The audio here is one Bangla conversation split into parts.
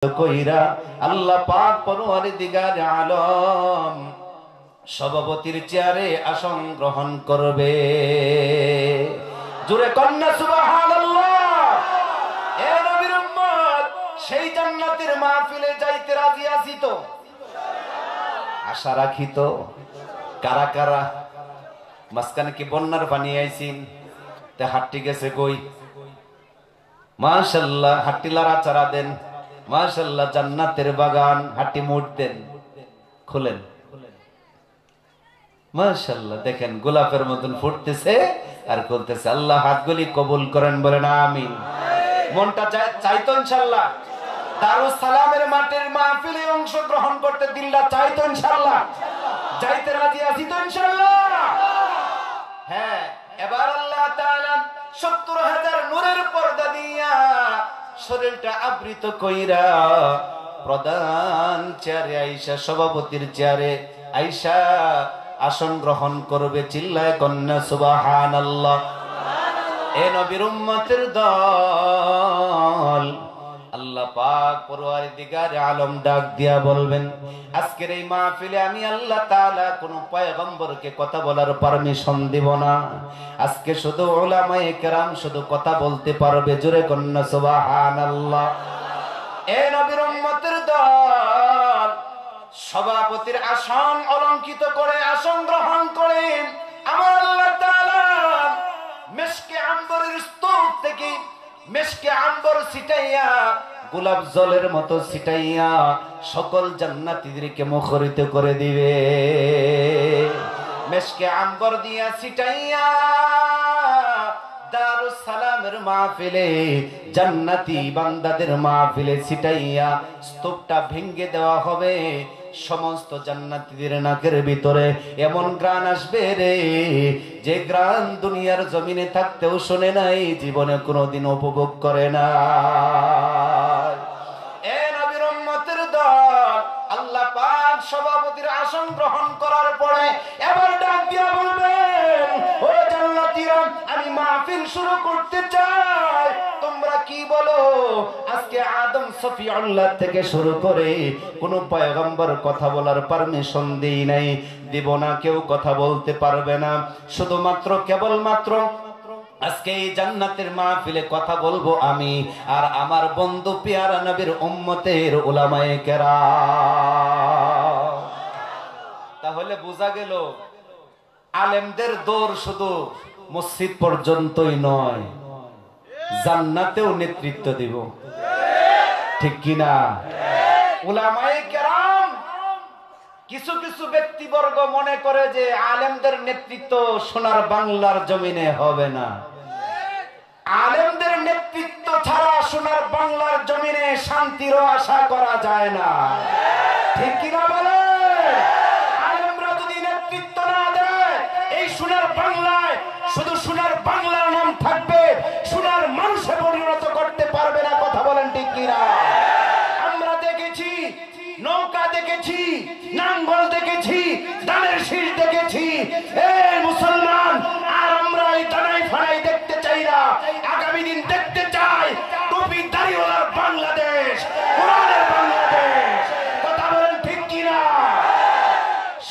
কইরা আল্লাহ পাক পরওয়ারদিগার আলম সভাপতির চেয়ারে আসন গ্রহণ করবে। জোরে কন্যা সুবহানাল্লাহ। এ নবীর উম্মত, সেই জান্নাতের মাহফিলে যাইতে রাজি আছি তো? আশা রাখি তো? কারা কারা? মাঝখানে কি বন্যার পানি আইছিন? তে হাঁটতে গেছে কই? মাশাআল্লাহ, হাঁটটি লারা চারা দেন। মাশাআল্লাহ, জান্নাতের বাগান। হাঁটটি মুট দেন, খুলেন। মাশাআল্লাহ, দেখেন গোলাপের মতন ফুটতেছে আর খুলতেছে। আল্লাহ হাতগুলি কবুল করেন, বলেন আমিন। মনটা চাইতো ইনশাআল্লাহ দারুস সালামের মাঠের মাহফিলে অংশগ্রহণ করতে? দিলটা চাইতো ইনশাআল্লাহ? যাইতে রাজি আছি তো ইনশাআল্লাহ? হ্যাঁ, এবার আল্লাহ তাআলা ৭০,০০০ নূরের পর্দা দিয়া শরীরটা আবৃত কইরা প্রধান চেয়ারে আইসা, সভাপতির চেয়ারে আইসা আসন গ্রহণ করবে। চিল্লায় কন্যা সুবহানাল্লাহ। এ নবীর উম্মতের দল আল্লাহ পাক পরওয়ারদিগার আলম ডাক দিয়া বলবেন, আজকের এই মাহফিলে আমি আল্লাহ তাআলা কোন পয়গম্বরকে কথা বলার পারমিশন দিব না। আজকে শুধু উলামায়ে কেরাম শুধু কথা বলতে পারবে। জোরে কন্যা সুবহানাল্লাহ। এ নবীর উম্মতের দল সভাপতির আসন অলংকৃত করে আসন গ্রহণ করেন। আমার আল্লাহ তাআলা মেশকে আম্বরের স্তূপ থেকে মেশকে আম্বর ছিটাইয়া, গোলাপ জলের মতো ছিটাইয়া সকল জান্নাতীদেরকে মুখরিত করে দিবে। মেশকে আম্বর দিয়া ছিটাইয়া দারুস সালামের মাহফিলে, জান্নাতি বান্দাদের মাহফিলে ছিটাইয়া স্তূপটা ভেঙে দেওয়া হবে। সমস্ত জান্নাতীদের নাকের ভিতরে এমন ঘ্রাণ আসবে রে, যে ঘ্রাণ দুনিয়ার জমিনে থাকতেও শোনে নাই, জীবনে কোনোদিন উপভোগ করে না। এ নবীর উম্মতের দল আল্লাহ পাক সভাপতির আসন গ্রহণ করার পরে এবার ডাক দিয়া বলবেন, ও জান্নাতীরা, আমি মাহফিল শুরু করতে চাই। তোমরা কি বলো? আজকে আদম সফিউল্লাহ থেকে শুরু করে কোন পয়গম্বর কথা বলার পারমিশন দেই নাই, দিব না। কেউ কথা বলতে পারবে না। শুধুমাত্র কেবলমাত্র আজকে এই জান্নাতের মাহফিলে কথা বলবো আমি আর আমার বন্ধু পেয়ারা নবীর উম্মতের উলামায়ে কেরাম। তাহলে বোঝা গেল আলেমদের দৌড় শুধু মসজিদ পর্যন্তই নয়, জান্নাতেও নেতৃত্ব দিব। ঠিক কিনা? উলামায়ে কেরাম কিছু কিছু ব্যক্তিবর্গ মনে করে যে আলেমদের নেতৃত্ব সোনার বাংলার জমিনে হবে না। আলেমদের নেতৃত্ব ছাড়া সোনার বাংলার জমিনে শান্তিরও আশা করা যায় না। ঠিক কিনা বলে? আলেমরা যদি নেতৃত্ব না দেয়, এই সোনার বাংলায় শুধু সোনার বাংলার নাম থাকবে, সোনার মানুষে পরিণত করতে পারবে না। কথা বলেন ঠিক কিনা? আমরা দেখেছি, নৌকা দেখেছি, নাঙ্গল দেখেছি, ধানের শীষ দেখেছি। এই মুসলমান, আর আমরা এই দানাই ফানাই দেখতে চাই না। আগামী দিন দেখতে চাই টুপি দাড়িওয়ালার বাংলাদেশ, কোরআনের বাংলাদেশ। কথা বলেন ঠিক কিনা?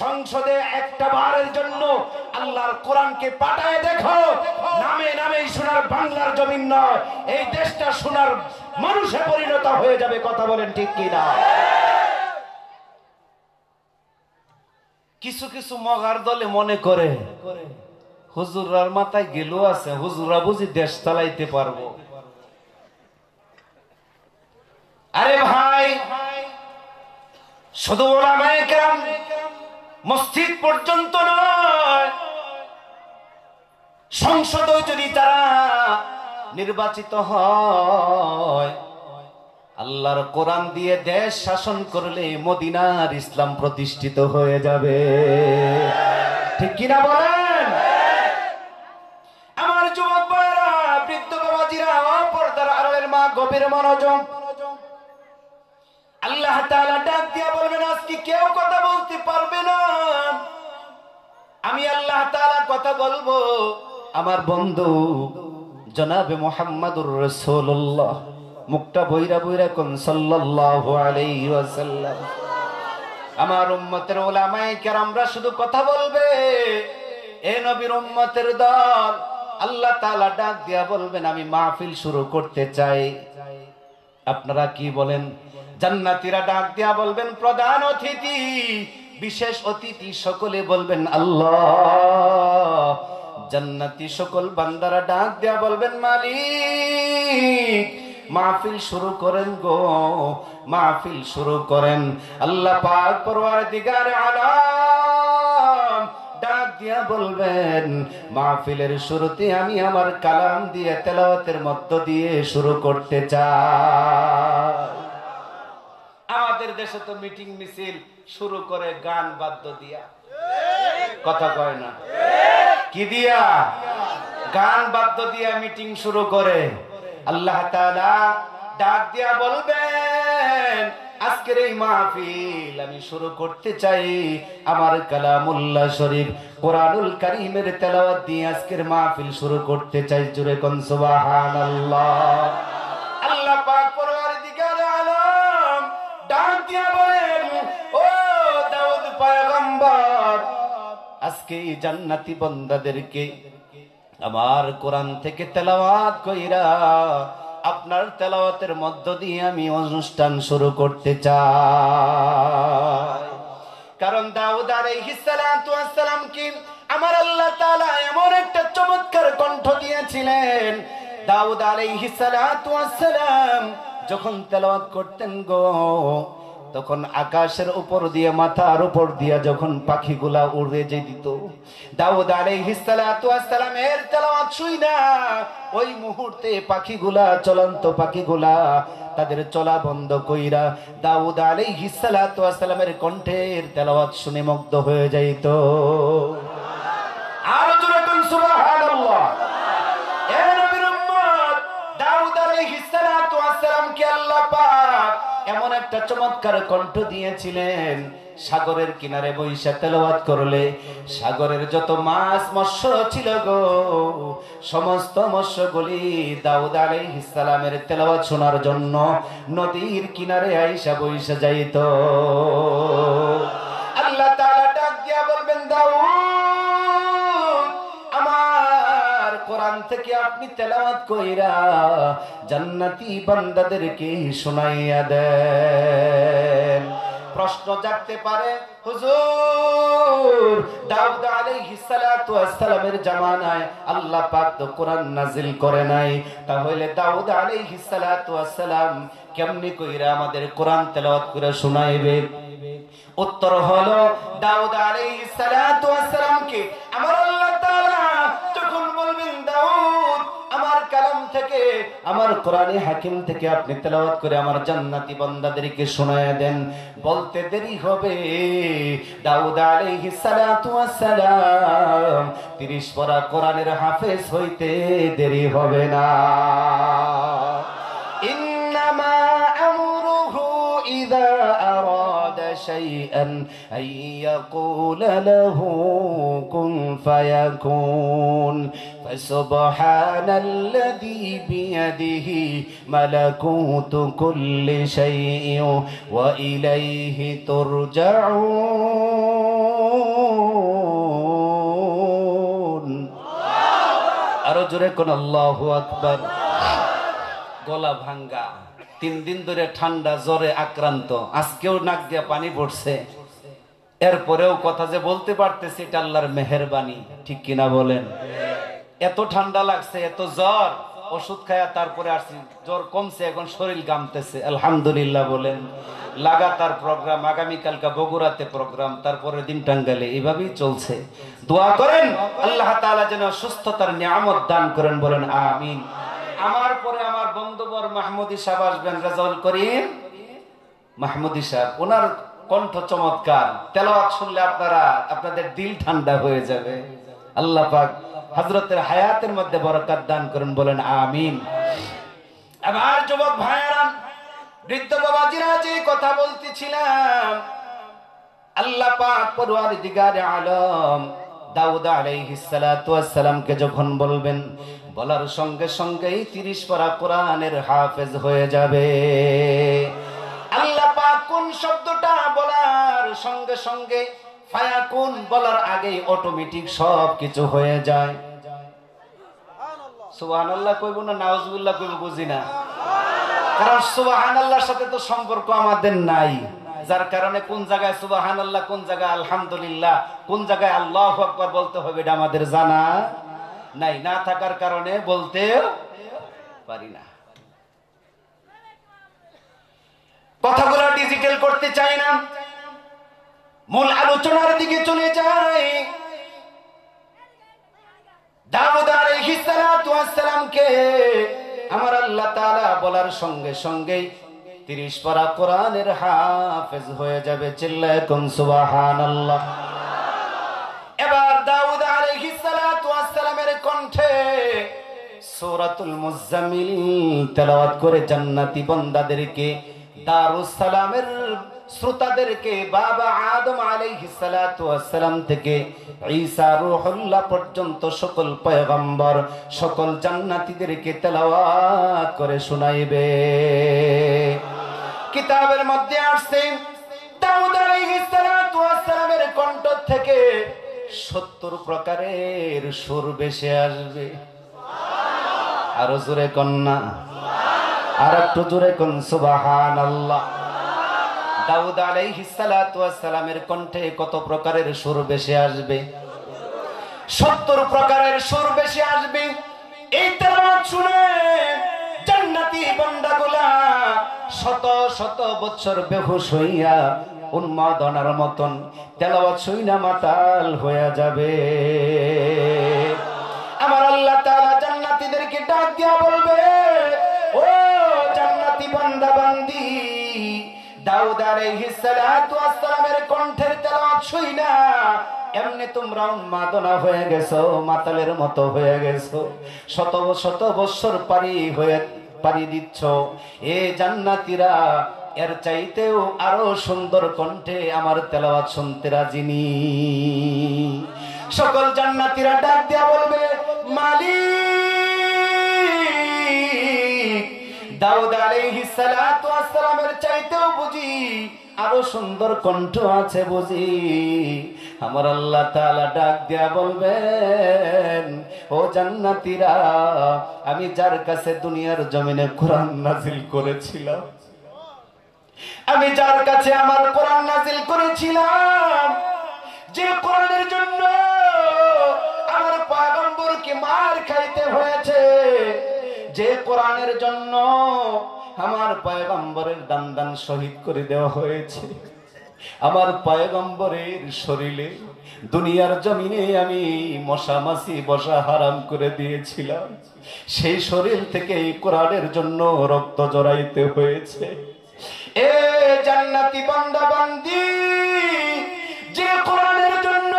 সংসদে একটা বারের জন্য আল্লাহর কোরআনকে পাঠায় দেখো, নামে নামেই সোনার বাংলার জমিন নয়, এই দেশটা সোনার মানুষে পরিণত হয়ে যাবে। কথা বলেন ঠিক কিনা? কিছু কিছু মগার দলে মনে করে হুজুরার মাথায় গেল আছে, হুজুরা বুঝি দেশ চালাইতে পারবো। আরে ভাই, শুধু উলামায়ে কেরাম মসজিদ পর্যন্ত নয়, সংসদে যদি তারা নির্বাচিত হয়, আল্লাহর কোরআন দিয়ে দেশ শাসন করলে মদিনার ইসলাম প্রতিষ্ঠিত হয়ে যাবে। ঠিক কিনা বলেন? আমার যুবক ভাইরা, বৃদ্ধ বাবাজিরা, পর্দার আড়ালের মা, গভীর মনোযোগ। আল্লাহ তাআলা ডাক দিয়া বলবেন, আজকে কেউ কথা বলতে পারবে না। আমি আল্লাহ তাআলা কথা বলবো। আমার বন্ধু জনাবে মুহাম্মদুর রাসূলুল্লাহ মুখটা বইরা বইরা কোন সাল্লাল্লাহু আলাইহি ওয়াসাল্লাম। আমার উম্মতের উলামায়ে কেরামরা শুধু কথা বলবে, এ নবীর উম্মতের দল, আল্লাহ তাআলা ডাক দিয়া বলবেন আমি মাহফিল শুরু করতে চাই। আপনারা কি বলেন? জান্নাতীরা ডাক দিয়া বলবেন প্রধান অতিথি, বিশেষ অতিথি সকলে বলবেন আল্লাহ। জান্নাতি সকল বান্দারা ডাক দিয়া বলবেন মালিক মাহফিল শুরু করেন গো, মাহফিল শুরু করেন। আল্লাহ পাক পরওয়ারদিগার আলাম ডাক দিয়া বলবেন মাহফিলের শুরুতে আমি আমার কালাম দিয়ে তেলাওয়াতের মধ্য দিয়ে শুরু করতে চাই। আমাদের দেশে তো মিটিং মিছিল শুরু করে গান বাদ্য দিয়া, কথা কয় না, কি দিয়া? গান বাদ্য দিয়া মিটিং শুরু করে। আল্লাহ তাআলা ডাক দিয়া বলবেন আজকের এই মাহফিল আমি শুরু করতে চাই আমার কালামুল্লাহ শরীফ কোরআনুল কারীমের তেলাওয়াত দিয়ে আজকের মাহফিল শুরু করতে চাই। জোরে কোন সুবহানাল্লাহ। আল্লাহ পাক পরওয়ারদিগার আলম ডাক দিয়া বলেন ও দাউদ পয়গম্বর, আজকে এই জান্নাতি বান্দাদেরকে আমার কোরআন থেকে তেলাওয়াত কইরা আপনার তেলাওয়াতের মধ্য দিয়ে আমি অনুষ্ঠান শুরু করতে চাই। কারণ দাউদ আলাইহিস সালাতু ওয়াস সালাম কি আমার আল্লাহ তাআলা এমন একটা চমৎকার কণ্ঠ দিয়েছিলেন। দাউদ আলাইহিস সালাতু ওয়াস সালাম যখন তেলাওয়াত করতেন গো, তখন আকাশের উপর দিয়ে মাথার উপর দিয়ে যখন পাখিগুলা উড়ে যেত, দাউদ আলাইহিস সালাতু ওয়াস সালামের তেলাওয়াত শুইনা ওই মুহূর্তে পাখিগুলা, চলন্ত পাখিগুলা তাদের চলা বন্ধ কইরা দাউদ আলাইহিস সালাতু ওয়াস সালামের কণ্ঠের তেলাওয়াত শুনে মুগ্ধ হয়ে যাইত। আর জোরে কোন সুবহানাল্লাহ। এ নবীর উম্মত, দাউদ আলাইহিস সালাতু ওয়াস সালামকে আল্লাহ পাক এমন একটা চমৎকার কণ্ঠ দিয়েছিলেন, সাগরের কিনারে বইসা তেলাওয়াত করলে সাগরের যত মাছ মৎস্য ছিল গো, সমস্ত মৎস্যগুলি দাউদ আলাইহিস সালামের তেলাওয়াত শোনার জন্য নদীর কিনারে আইসা বইসা যাইত। আল্লাহ তাআলা ডাক দিয়া বলবেন দাউদ আমার কোরআন থেকে আপনি তেলাওয়াত কইরা জান্নাতি বান্দাদেরকে শোনাইয়া দেন। প্রশ্ন জাগতে পারে হুজুর দাউদ আলাইহিস সালাতু ওয়াস সালামের জামানায় আল্লাহ পাক তো কোরআন নাজিল করে নাই, তাহলে দাউদ আলাইহিস সালাতু ওয়াস সালাম কেমনে কইরা আমাদের কোরআন তেলাওয়াত করে শোনাইবে? উত্তর হলো দাউদ আলাইহিস সালাতু ওয়াস সালামকে আমার আল্লাহ তাআলা যখন বলবেন দাউদ আমার কালাম থেকে, আমার কোরআনে হাকিম থেকে আপনি তেলাওয়াত করে আমার জান্নাতি বান্দাদেরকে শোনায়া দেন, বলতে দেরি হবে। দাউদ আলাইহিস সালাতু ওয়াস সালাম 30 পারা কোরআনের হাফেজ হইতে দেরি হবে না। ইন্নামা আমরুহু ইযা আরাদা শাইআন আন ইয়াকুলা লাহু কুন ফায়াকুন। فسبحان الذي بيده ملكوت كل شيء وإليه ترجعون। আরো জোরে কোন আল্লাহু আকবার। গলা ভাঙ্গা, 3 দিন ধরে ঠান্ডা জ্বরে আক্রান্ত, আজকেও নাক দিয়ে পানি পড়ছে, এরপরেও কথা যে বলতে পারতেছে এটা আল্লাহর মেহেরবানি, ঠিক কিনা বলেন? এত ঠান্ডা লাগছে, এত জ্বর, ওষুধ খায়া তারপরে আসছি, জ্বর কমছে, এখন শরীর গামতেছে, আলহামদুলিল্লাহ বলেন। লাগাতার প্রোগ্রাম, আগামীকালকা বগুড়াতে প্রোগ্রাম, তারপরে দিন টাঙ্গালে, এইভাবেই চলছে। দোয়া করেন আল্লাহ তাআলা যেন সুস্থতার নিয়ামত দান করেন, বলেন আমিন। আমার পরে আমার বন্ধুবর মাহমুদি সাহেব আসবেন, রেজাউল করিম মাহমুদি সাহেব, ওনার কণ্ঠ চমৎকার, তেলাওয়াত শুনলে আপনাদের দিল ঠান্ডা হয়ে যাবে। আল্লাহ পাক হযরতের হায়াতের মধ্যে বরকত দান করেন, বলেন আমিন। আমার যুবক ভাইয়েরা, বৃদ্ধ বাবাজিরা, যে কথা বলতেছিলাম, আল্লাহ পাক পরওয়ারদিগারে আলম দাউদ আলাইহিস সালাতু ওয়াস সালামকে যখন বলবেন বলার সঙ্গে সঙ্গেই 30 পারা কোরআনের হাফেজ হয়ে যাবে। আল্লাহ পাক কোন শব্দটা বলার সঙ্গে সঙ্গে ফায়াকুন বলার আগেই অটোমেটিক সব কিছু হয়ে যায়। সুবহানাল্লাহ কইব না নাউজুবিল্লাহ কইব বুঝি না, কারণ সুবহানাল্লাহর সাথে তো সম্পর্ক আমাদের নাই, যার কারণে কোন জায়গায় সুবহানাল্লাহ, কোন জায়গায় আলহামদুলিল্লাহ, কোন জায়গায় আল্লাহু আকবার বলতে হবে এটা আমাদের জানা নাই, না থাকার কারণে বলতে পারি না। কথাগুলো ডিজিটাল করতে চাই না, মূল আলোচনার দিকে চলে যাই। দাউদ আলাইহিস সালাতু ওয়াস সালামকে আমার আল্লাহ তাআলা বলার সঙ্গে সঙ্গেই 30 পারা কোরআনের হাফেজ হয়ে যাবে। চিল্লায়ে কোন সুবহানাল্লাহ। এবার দাউদ আলাইহিস সালাতু ওয়াস সালামের কণ্ঠে সূরাতুল মুজাম্মিল তেলাওয়াত করে জান্নাতি বান্দাদেরকে, দারুস সালামের শ্রোতাদেরকে, বাবা আদম আলাইহিস সালাতু ওয়াস সালাম থেকে ঈসা রূহুল্লাহ পর্যন্ত সকল পয়গম্বর, সকল জান্নাতীদেরকে তেলাওয়াত করে শোনাইবে। কিতাবের মধ্যে আসছে দাউদ আলাইহিস সালাতু ওয়াস সালামের কণ্ঠ থেকে 70 প্রকারের সুর ভেসে আসবে। আরো জোরে কন্যা, আর একটু জোরে কোন সুবহানাল্লাহ। দাউদ আলাইহিস সালাতু ওয়াস সালামের কণ্ঠে কত প্রকারের সুর ভেসে আসবে? 70 প্রকারের সুর ভেসে আসবে। এই তেলাওয়াত শুনে জান্নাতি বান্দাগুলা শত শত বছর বেহুশ হইয়া উন্মাদনার মতন তেলাওয়াত শুইনা মাতাল হয়ে যাবে। আমার আল্লাহ তাআলা জান্নাতীদেরকে ডাক দিয়া বলবে, ও জান্নাতি বান্দা বান্দি, দাউদ আলাইহিস সালাতু ওয়াস সালামের কণ্ঠের তেলাওয়াত শুইনা এমনি তোমরা উন্মাদনা হয়ে গেছো, মাতালের মতো হয়ে গেছো, শত শত বছর পারি দিচ্ছ। এ জান্নাতীরা এর চাইতেও আরো সুন্দর কণ্ঠে আমার তেলাওয়াত শুনতে রাজি নি। সকল জান্নাতীরা ডাক দিয়া বলবে, মালিক, দাউদ আলাইহিস সালাতু ওয়াস সালামের চাইতেও বুঝি আরো সুন্দর কণ্ঠ আছে বুঝি। আমার আল্লাহ তাআলা ডাক দিয়া বলবেন, ও জান্নাতীরা, আমি যার কাছে দুনিয়ার জমিনে কোরআন নাজিল করেছিলাম, আমি যার কাছে আমার কোরআন নাজিল করেছিলাম, যে কোরআনের জন্য আমার পয়গম্বরকে মার খাইতে হয়েছে, যে কোরআনের জন্য আমার পয়গম্বরের দান শহীদ করে দেওয়া হয়েছে, আমার পয়গম্বরের শরীরে দুনিয়ার জমিনে আমি মশা মাছি বসা হারাম করে দিয়েছিলাম, সেই শরীর থেকে এই কোরআনের জন্য রক্ত জড়াইতে হয়েছে। এ জান্নাতি বান্দা বান্দি, যে কোরআনের জন্য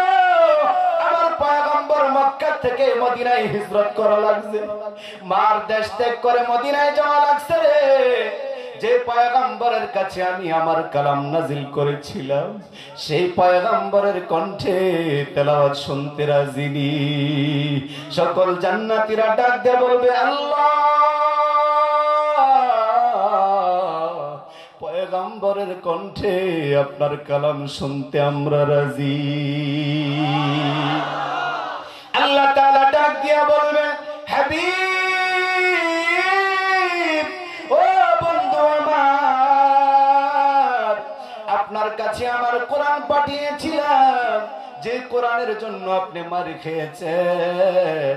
আমার পয়গম্বর মক্কা থেকে মদিনায় হিজরত করা লাগছে, মার দেশ ত্যাগ করে মদিনায় যাওয়া লাগছে রে, যে পয়গম্বরের কাছে আমি আমার কালাম নাজিল করেছিলাম, সেই পয়গম্বরের কণ্ঠে তেলাওয়াত শুনতে রাজি নি। সকল জান্নাতীরা ডাক দিয়ে বলবে, আল্লাহ, পয়গম্বরের কণ্ঠে আপনার কালাম শুনতে আমরা রাজি। আল্লাহ তাআলা ডাক দিয়া বলবেন, হাবিব, ও বন্ধু আমার, আপনার কাছে আমার কোরআন পাঠিয়েছিলাম, যে কোরআনের জন্য আপনি মারি খেয়েছেন,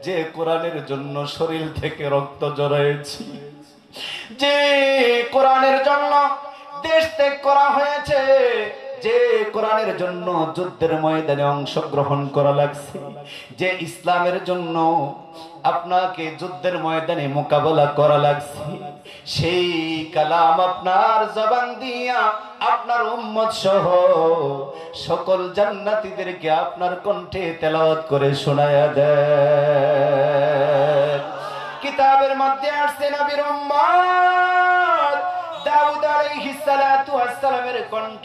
যে কোরআনের জন্য শরীর থেকে রক্ত জড়াইছি, যে কোরআনের জন্য দেশ ত্যাগ করা হয়েছে, যে কোরআনের জন্য যুদ্ধের ময়দানে অংশগ্রহণ করা লাগছে, যে ইসলামের জন্য আপনাকে যুদ্ধের ময়দানে মোকাবেলা করা লাগছে, সেই কালাম আপনার জবান দিয়া আপনার উম্মত সহ সকল জান্নাতীদেরকে আপনার কণ্ঠে তেলাওয়াত করে শোনায়া দেন। কিতাবের মধ্যে আসছে, নবীর উম্মত দাউদ আলাইহিস সালাতু ওয়াস সালামের কণ্ঠ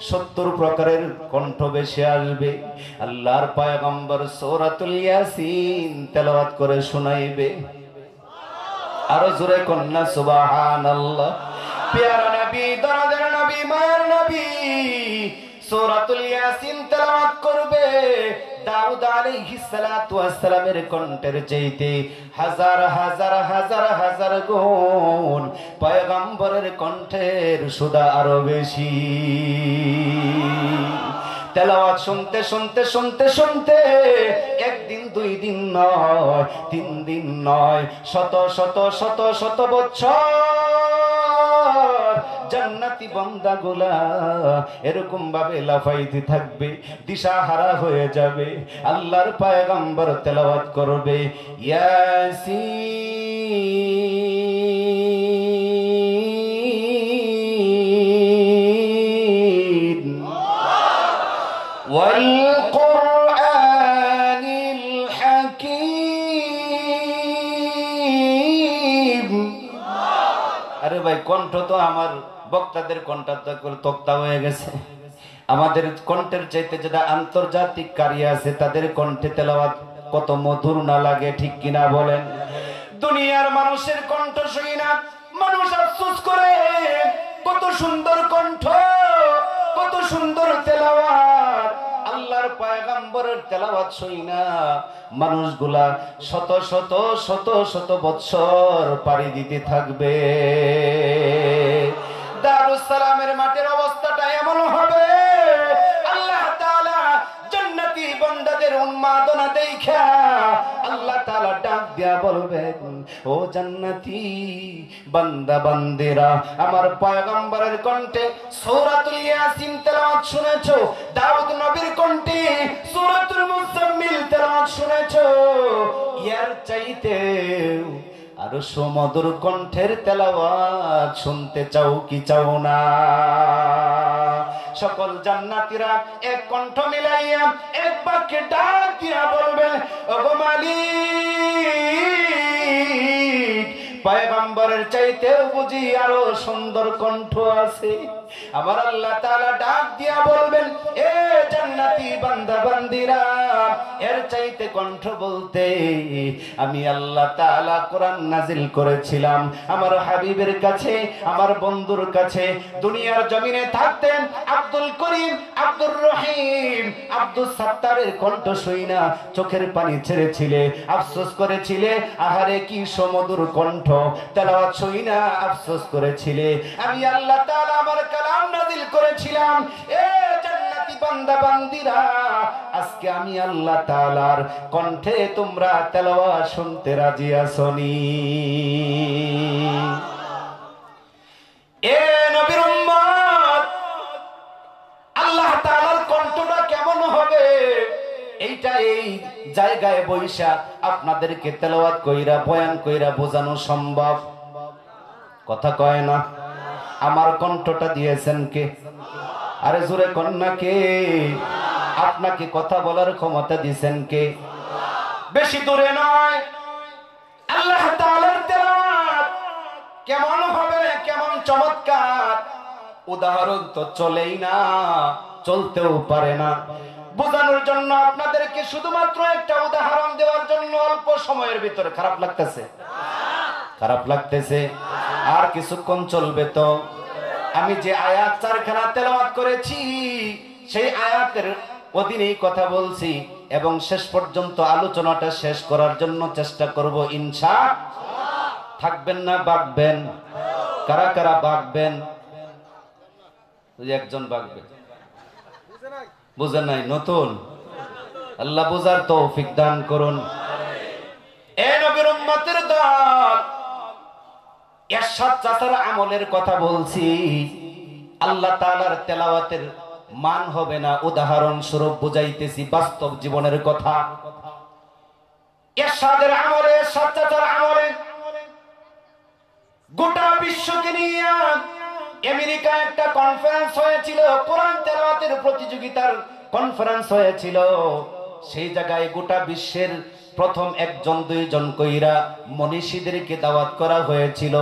70 প্রকারের কণ্ঠ বেশি আসবে। আল্লাহর পয়গম্বর সূরাতুল ইয়াসিন তেলাওয়াত করে শোনাইবে। আরো জোরে কন্না সুবহানাল্লাহ। প্যারা নবী, দরদের নবী, মায়ের নবী সূরাতুল ইয়াসিন তেলাওয়াত করবে। দাউদ আলাইহিস সালাতু ওয়াস সালামের কণ্ঠের চাইতে হাজার হাজার হাজার হাজার গুণ পয়গম্বরের কণ্ঠের সুদা আরো বেশি। তেলাওয়াত শুনতে শুনতে শুনতে শুনতে একদিন 2 দিন নয়, 3 দিন নয়, শত শত শত শত বছর জান্নাতি বান্দাগুলা এরকম ভাবে লাফাইতে থাকবে, দিশাহারা হয়ে যাবে। আল্লাহর পয়গম্বর তেলাওয়াত করবে ইয়াসিন ওয়াল কুরআনিল হাকীম। আরে ভাই, কণ্ঠ তো আমার বক্তাদের কণ্ঠটা তক্তা হয়ে গেছে। আমাদের কণ্ঠের চাইতে যেটা আন্তর্জাতিক কারি আছে তাদের কণ্ঠে তেলাওয়াত কত মধুর না লাগে, ঠিক কিনা বলেন? দুনিয়ার মানুষের কণ্ঠ শুনি না মানুষ আফসোস করে, কত সুন্দর কণ্ঠ, কত সুন্দর তেলাওয়াত। আল্লাহর পয়গম্বরের তেলাওয়াত শুনি না মানুষগুলা শত শত শত শত বছর পাড়ি দিতে থাকবে। দারুস সালামের মাঠের অবস্থাটা এমন হবে, আল্লাহ তাআলা জান্নাতি বান্দাদের উন্মাদনা দেখা আল্লাহ তাআলা ডাক দিয়া বলবেন, ও জান্নাতি বান্দা বান্দিরা, আমার পয়গম্বরের কণ্ঠে সূরাতুল ইয়াসিন তেলাওয়াত শুনেছো, দাউদ নবীর কণ্ঠে সূরাতুল মুজাম্মিল তেলাওয়াত শুনেছো, এর চাইতে আরো সুমধুর কণ্ঠের তেলাওয়াত শুনতে চাও কি চাও না? সকল জান্নাতীরা এক কণ্ঠ মিলাইয়া এক বাক্যে ডাক দিয়া বলবেন, ওগো মালিক, পয়গম্বরের চাইতেও বুঝি আরো সুন্দর কণ্ঠ আছে। আমার আল্লাহ তাআলা ডাক দিয়া বলবেন, এ জান্নাতি বান্দা বান্দিরা, এর চাইতে কণ্ঠ বলতে আমি আল্লাহ তাআলা কোরআন নাজিল করেছিলাম আমার হাবিবের কাছে, আমার বন্ধুর কাছে। দুনিয়ার জমিনে থাকতেন আব্দুল করিম, আব্দুর রহিম, আব্দুল সাত্তারের কণ্ঠ শুই না চোখের পানি ছেড়েছিলে, আফসোস করেছিলে, আহারে কি সমধুর কণ্ঠ, তেলাওয়াত শুই না আফসোস করেছিলে। আমি আল্লাহ তাআলা আমার কালাম নাজিল করেছিলাম। এ জান্নাতি বান্দা বান্দিরা, আজকে আমি আল্লাহ তাআলার কণ্ঠে তোমরা তেলাওয়াত শুনতে রাজি আছনি? এ নবীর উম্মত, আল্লাহ তাআলার কণ্ঠটা কেমন হবে এইটা এই জায়গায় বৈশা আপনাদেরকে তেলাওয়াত কইরা বয়ান কইরা বোঝানো সম্ভব? কথা কয় না। আমার কণ্ঠটা দিয়েছেন কে? আরে জোরে কন্যা কে? আপনাকে কথা বলার ক্ষমতা দিয়েছেন কে? বেশি দূরে নয়, আল্লাহ তাআলার তেলাওয়াত কেমন হবে, কেমন চমৎকার, উদাহরণ তো চলেই না, চলতেও পারে না। বোঝানোর জন্য আপনাদেরকে শুধুমাত্র একটা উদাহরণ দেওয়ার জন্য অল্প সময়ের ভিতরে খারাপ লাগতেছে, খারাপ লাগতেছে। আর কিছুক্ষণ চলবে তো। আমি যে আয়াত 4খানা তেলাওয়াত করেছি সেই আয়াতের অধীনেই কথা বলছি এবং শেষ পর্যন্ত আলোচনাটা শেষ করার জন্য চেষ্টা করব ইনশাআল্লাহ। থাকবেন না বাগবেন? কারা কারা বাগবেন? একজন বাগবে, বুঝেন নাই? নতুন, আল্লাহ বুঝার তৌফিক দান করুন। এ নবীর উম্মতের দল, এরশাদ চাচার আমলের কথা বলছি। আল্লাহ তাআলার তেলাওয়াতের মান হবে না, উদাহরণ স্বরূপ বুঝাইতেছি বাস্তব জীবনের কথা। এরশাদের আমলে, এরশাদ চাচার আমলে গোটা বিশ্বকে নিয়ে আমেরিকায় একটা কনফারেন্স হয়েছিল, কোরআন তেলাওয়াতের প্রতিযোগিতার কনফারেন্স হয়েছিল। সেই জায়গায় গোটা বিশ্বের প্রথম 1 জন 2 জন কইরা মনীষীদেরকে দাওয়াত করা হয়েছিল।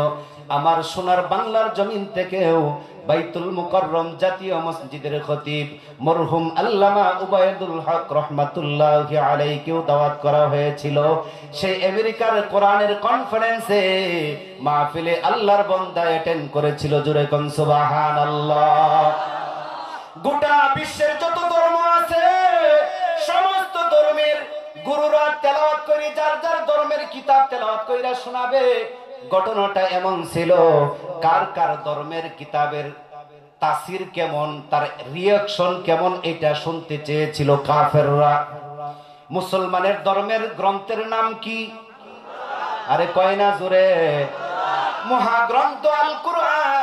আমার সোনার বাংলার জমিন থেকেও বাইতুল মুকাররম জাতীয় মসজিদের খতিব মরহুম আল্লামা উবাইদুল হক রহমাতুল্লাহি আলাইহিকেও দাওয়াত করা হয়েছিল। সেই আমেরিকার কোরআনের কনফারেন্সে মাহফিলে আল্লাহর বান্দা অ্যাটেন্ড করেছিল। জোরে কোন সুবহানাল্লাহ। গোটা বিশ্বের যত ধর্ম আছে সমস্ত ধর্মের গুরুরা তেলাওয়াত করে যার যার ধর্মের কিতাব তেলাওয়াত কইরা শোনাবে। ঘটনাটা এমন ছিল, কার কার ধর্মের কিতাবের তাফসীর কেমন, তার রিঅ্যাকশন কেমন, এটা শুনতে চেয়েছিল কাফেররা। মুসলমানের ধর্মের গ্রন্থের নাম কি? আরে কয় না জোরে, মহাগ্রন্থ আল কুরআন।